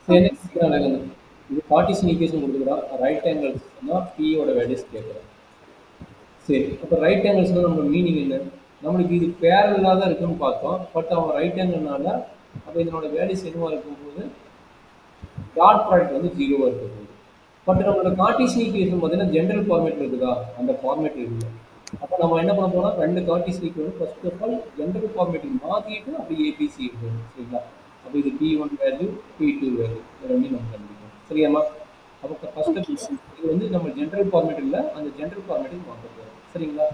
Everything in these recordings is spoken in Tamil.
சரி Okay, next sir. இது கார்ட்டீசியன் ஈக்குவேஷன் கொடுத்துக்கிறான் ரைட் ஆங்கிள்ஸ்னா பியோட வேல்யூஸ் கேட்குறேன். சரி அப்போ ரைட் ஆங்கிள்ஸ்னா நம்ம மீனிங் என்ன? நம்மளுக்கு இது பேரலாக தான் இருக்குன்னு பார்த்தோம். பட் அவன் ரைட் ஆங்கிள்னால அப்போ இதனோட வேல்யூஸ் என்னவா இருக்கும்போது டாட் ப்ராடக்ட் வந்து ஜீரோவாக இருக்க போகுது. பட் நம்மளோட கார்ட்டீசியன் ஈக்குவேஷன் பார்த்தீங்கன்னா ஜென்ரல் ஃபார்மேட் இருக்குதா, அந்த ஃபார்மேட் இல்லை. அப்போ நம்ம என்ன பண்ண போறோம், ரெண்டு cartesian equation first of all general ஃபார்மேட்டுக்கு மாற்றிட்டு அப்படி ஏபிசி இருக்கணும். சரிங்களா? அப்போ இது P1 வேல்யூ P2 வேல்யூ ரெண்டையும் நம்ம கண்டுபிடிக்கணும். சரியாம்மா? அப்போ first of Okay, all sir. இது வந்து நம்ம ஜென்ரல் ஃபார்மேட் இல்லை, அந்த ஜென்ரல் ஃபார்மேட்டுக்கு மாற்ற போகிறோம். சரிங்களா?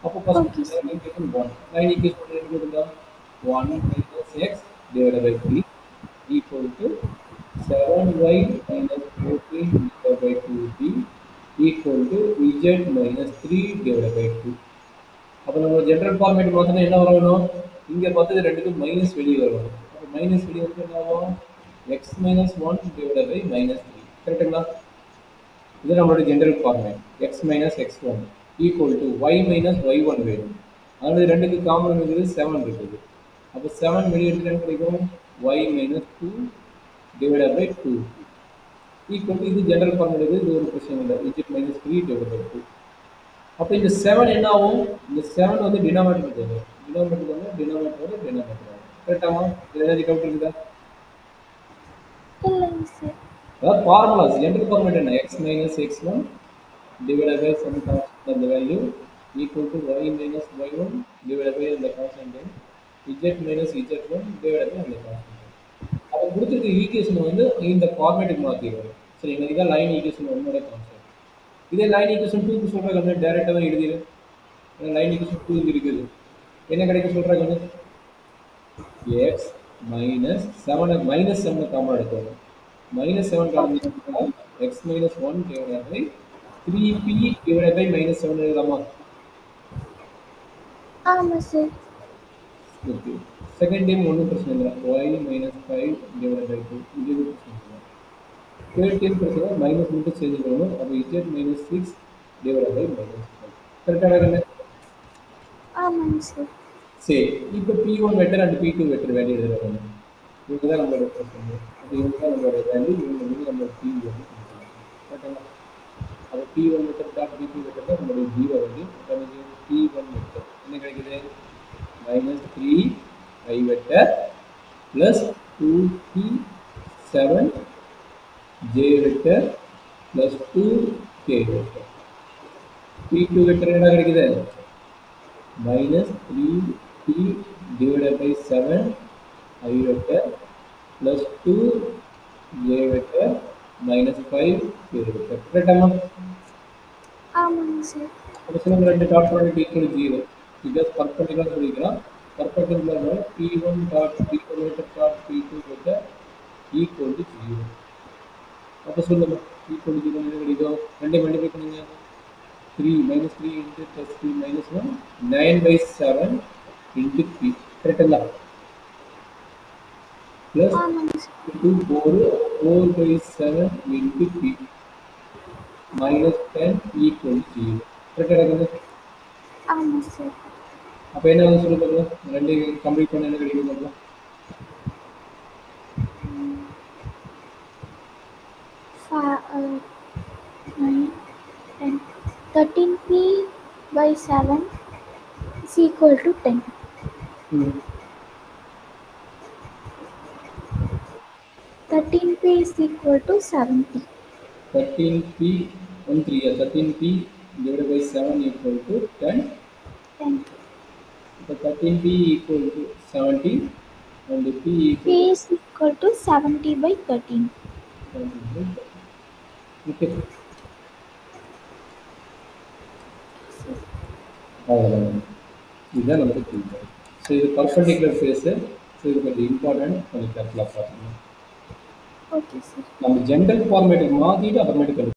அப்போ first Okay, sir. Line equation 1 line equation என்ன கொடுத்தா 1 minus x divided by 3 equal to 7y minus 14 divided by 2b equal to z minus 3 divided by 2. அப்போ நம்ம ஜென்ரல் ஃபார்மேட் பார்த்தோன்னா என்ன வரணும், இங்கே பார்த்தது ரெண்டுக்கும் மைனஸ் வெளியே வரணும். அப்போ மைனஸ் வெளியே வந்து என்ன ஆகும், x minus one divided by minus three. கரெக்டுங்களா? இது நம்மளோட general format. X minus x one equal to y minus y one வேணும். அதனால ரெண்டுக்கு காமன் இருக்குது 7 இருக்குது. அப்போ 7 வெளியே எடுத்துட்டு கிடைக்கும் y minus two divided by 2 equal to இது ஜெனரல் ஃபார்முலா, இது ஒரு பிரச்சனை இல்லை, z minus 3 divided by 2. அப்போ இந்த 7 என்ன ஆகும், இந்த 7 வந்து டினாமினேட்டருக்கு வரும், டினாமினேட்டருக்கு வந்து டினாமினேட்டர் ஆகும். கரெக்டாமா? இது ஏதாவது டவுட் இருக்குதா? இல்லைங்க சார். அதாவது ஃபார்முலாஸ் ஜெனரல் ஃபார்முலா என்ன, x minus x1 divided by some constant அந்த value equal to y minus y1 divided by அந்த constant z minus z1 divided by அந்த கான்ஸ்டன்ட். அப்போ கொடுத்துருக்க ஈக்குவேஷன் வந்து இந்த ஃபார்மேட்டுக்கு மாற்றிடுவோம். சரிங்களா? இதான் லைன் ஈக்குவேஷன் ஒன்னோட கான்செப்ட். இதே லைன் ஈக்குவேஷன் டூக்கு சொல்கிறாங்க டேரெக்டாகவே எழுதிடு. ஏன்னா லைன் ஈக்குவேஷன் டூ இருக்குது, என்ன கிடைக்க சொல்கிறாங்க, எக்ஸ் மைனஸ் செவனை மைனஸ் செவனை காமன் எடுத்துவாங்க. Minus seven common x minus one divide by 3p divide by minus seven எழுதலாமா? ஆமாம் சார். ஓகே. செகண்ட் டைம் ஒன்றும் பிரச்சனை இல்லை, ஒய் மைனஸ் 5 டிவைட் பை 2 இது பிரச்சனை இல்லை. தேர்ட் டைம் பிரச்சனை மைனஸ் மட்டும் சேஞ்ச் பண்ணணும். அப்போ z minus 6 divide by minus 5. கரெக்டாக தானே? ஆமாங்க சார். சரி இப்போ P1 vector and P2 vector value எழுதுறாங்க. இவங்க தான் நம்மளோட பிரச்சனை. அப்போ இவங்க தான் நம்மளோட வேல்யூ, இவங்க வந்து நம்மளோட P1. கரெக்டாங்களா? அப்போ P1 vector dot P2 vector தான் நம்மளுடைய ஜீரோ வேல்யூ. P1 வெக்டர் என்ன கிடைக்குது, minus 3i vector plus 2P7 j vector plus 2k vector. P2 vector என்ன கிடைக்குது, minus 3p divided by 7i vector plus 2j vector minus 5k vector. கரெக்டாமா? ஆமாங்க சார். அப்போ சில ரெண்டு dot product equal zero. Because perpendicular சொல்லிக்கலாம். Perpendicular P1 dot P1 vector dot P2 vector equal to zero. அப்போ சொல்லுங்க ஈக்குவல் டு ஜீரோ என்ன கிடைக்கும், ரெண்டே மல்டிப்ளை பண்ணுங்க. 3 minus 3 into plus 3 minus 1 9 by 7 into p. கரெக்டுங்களா? plus into 4 by 7 into p minus 10 equal to 0. கரெக்டாக? ஆமாம் சார். அப்போ என்ன வந்து சொல்லி பார்க்கலாம், ரெண்டு கம்ப்ளீட் பண்ண என்ன கிடைக்கும் பார்க்கலாம். 13p by 7 is equal to 10. 13p is equal to 70. 13p 13p divided by 7 equal to 10. 10. So 13p equal to 70 and p is equal to 70 by 13. Okay. அவ்வளோதான், இதுதான் நமக்கு தெரியும். ஸோ இது பர்பெண்டிகுலர் ஃபேஸு. ஸோ இது கொஞ்சம் இம்பார்ட்டன்ட், கொஞ்சம் கேர்ஃபுல்லாக பார்க்கணும். Okay sir. நம்ம ஜென்ரல் ஃபார்மேட்டுக்கு மாற்றிட்டு அப்புறமேட்டு